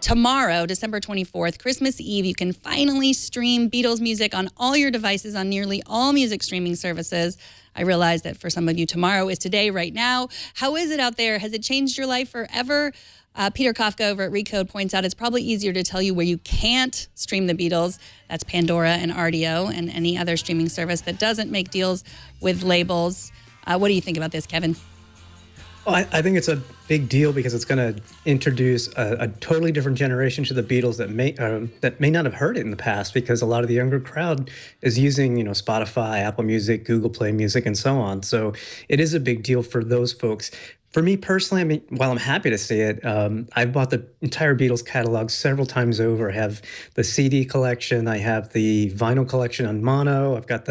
tomorrow, December 24th, Christmas Eve, you can finally stream Beatles music on all your devices on nearly all music streaming services. I realize that for some of you, tomorrow is today, right now. How is it out there? Has it changed your life forever? Peter Kafka over at Recode points out it's probably easier to tell you where you can't stream the Beatles. That's Pandora and RDO and any other streaming service that doesn't make deals with labels. What do you think about this, Kevin? Well, I think it's a big deal because it's going to introduce a totally different generation to the Beatles that may not have heard it in the past, because a lot of the younger crowd is using, Spotify, Apple Music, Google Play Music, and so on. So it is a big deal for those folks. For me personally, I mean, while I'm happy to see it, I've bought the entire Beatles catalog several times over. I have the CD collection. I have the vinyl collection on mono. I've got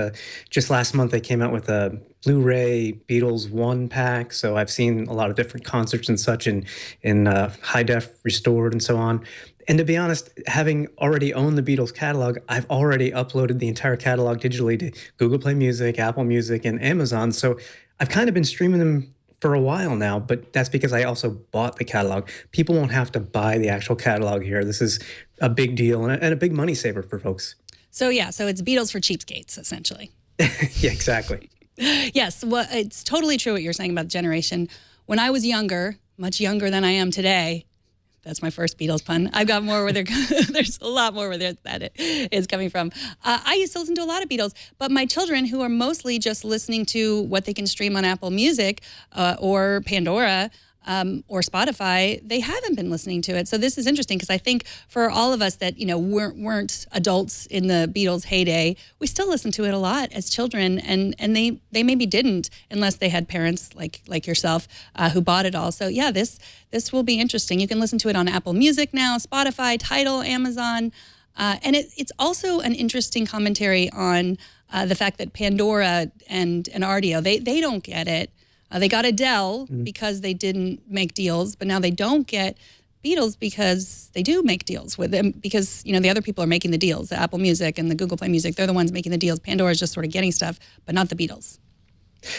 just last month they came out with a Blu-ray Beatles 1-pack. So I've seen a lot of different concerts and such in high def restored and so on. And to be honest, having already owned the Beatles catalog, I've already uploaded the entire catalog digitally to Google Play Music, Apple Music, and Amazon. So I've kind of been streaming them for a while now, but that's because I also bought the catalog. People won't have to buy the actual catalog here. This is a big deal and a big money saver for folks. So it's Beatles for cheapskates, essentially. Yeah, exactly. Yes, well, it's totally true what you're saying about the generation. When I was younger, much younger than I am today, that's my first Beatles pun. I've got more where there's a lot more where that is coming from. I used to listen to a lot of Beatles, but my children, who are mostly just listening to what they can stream on Apple Music or Pandora or Spotify, they haven't been listening to it. So this is interesting because I think for all of us that weren't adults in the Beatles' heyday, we still listen to it a lot as children, and they maybe didn't unless they had parents like yourself who bought it all. So yeah, this will be interesting. You can listen to it on Apple Music now, Spotify, Tidal, Amazon, and it's also an interesting commentary on the fact that Pandora and RDO they don't get it. They got Adele because they didn't make deals, but now they don't get Beatles because they do make deals with them, because the other people are making the deals, the Apple Music and the Google Play Music. They're the ones making the deals. Pandora is just sort of getting stuff, but not the Beatles.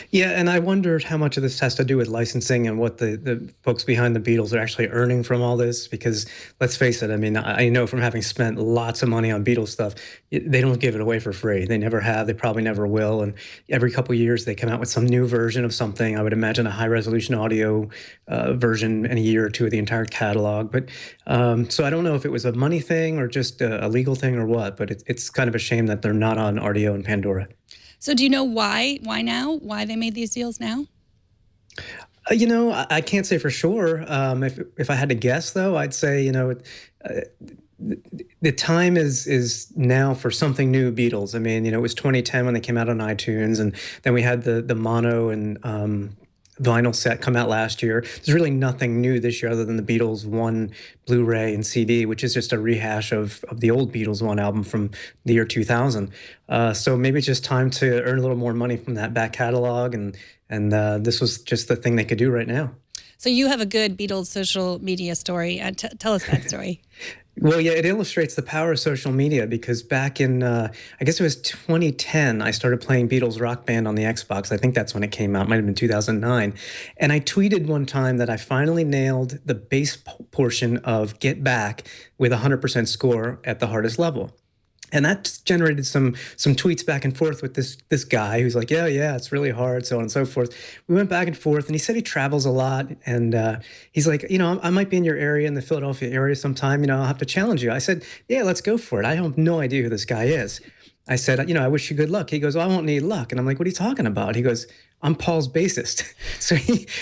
Yeah, and I wondered how much of this has to do with licensing and what the folks behind the Beatles are actually earning from all this. Because let's face it, I mean, I know from having spent lots of money on Beatles stuff, they don't give it away for free. They never have. They probably never will. And every couple of years, they come out with some new version of something. I would imagine a high-resolution audio version in a year or two of the entire catalog. But so I don't know if it was a money thing or just a legal thing or what, but it's kind of a shame that they're not on RDO and Pandora. So do you know why now? Why they made these deals now? I can't say for sure. If I had to guess, though, I'd say, the time is now for something new Beatles. I mean, it was 2010 when they came out on iTunes, and then we had the mono and vinyl set come out last year. There's really nothing new this year other than the Beatles 1 Blu-ray and CD, which is just a rehash of the old Beatles 1 album from the year 2000. So maybe it's just time to earn a little more money from that back catalog, and this was just the thing they could do right now. So you have a good Beatles social media story. Tell us that story. Well, yeah, it illustrates the power of social media, because back in, I guess it was 2010, I started playing Beatles Rock Band on the Xbox. I think that's when it came out. Might have been 2009. And I tweeted one time that I finally nailed the bass portion of Get Back with a 100% score at the hardest level. And that generated some tweets back and forth with this guy who's like, yeah, it's really hard, so on and so forth. We went back and forth, and he said he travels a lot, and he's like, I might be in your area, in the Philadelphia area sometime, I'll have to challenge you. I said, yeah, let's go for it. I have no idea who this guy is. I said, I wish you good luck. He goes, well, I won't need luck. And I'm like, what are you talking about? He goes, I'm Paul's bassist. So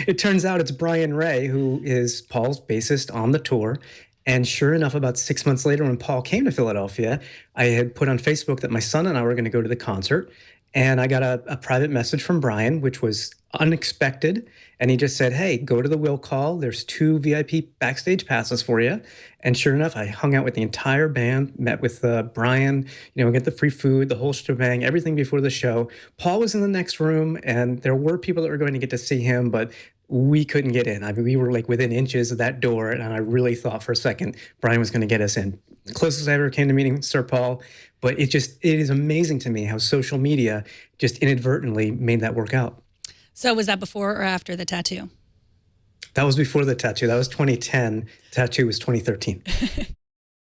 it turns out it's Brian Ray, who is Paul's bassist on the tour. And sure enough, about 6 months later, when Paul came to Philadelphia, I had put on Facebook that my son and I were going to go to the concert. And I got a private message from Brian, which was unexpected. And he just said, hey, go to the will call. There's 2 VIP backstage passes for you. And sure enough, I hung out with the entire band, met with Brian, get the free food, the whole shebang, everything before the show. Paul was in the next room, and there were people that were going to get to see him, but we couldn't get in. I mean, we were like within inches of that door, and I really thought for a second Brian was going to get us in. The closest I ever came to meeting Sir Paul, but it is amazing to me how social media just inadvertently made that work out. So was that before or after the tattoo? That was before the tattoo. That was 2010. Tattoo was 2013.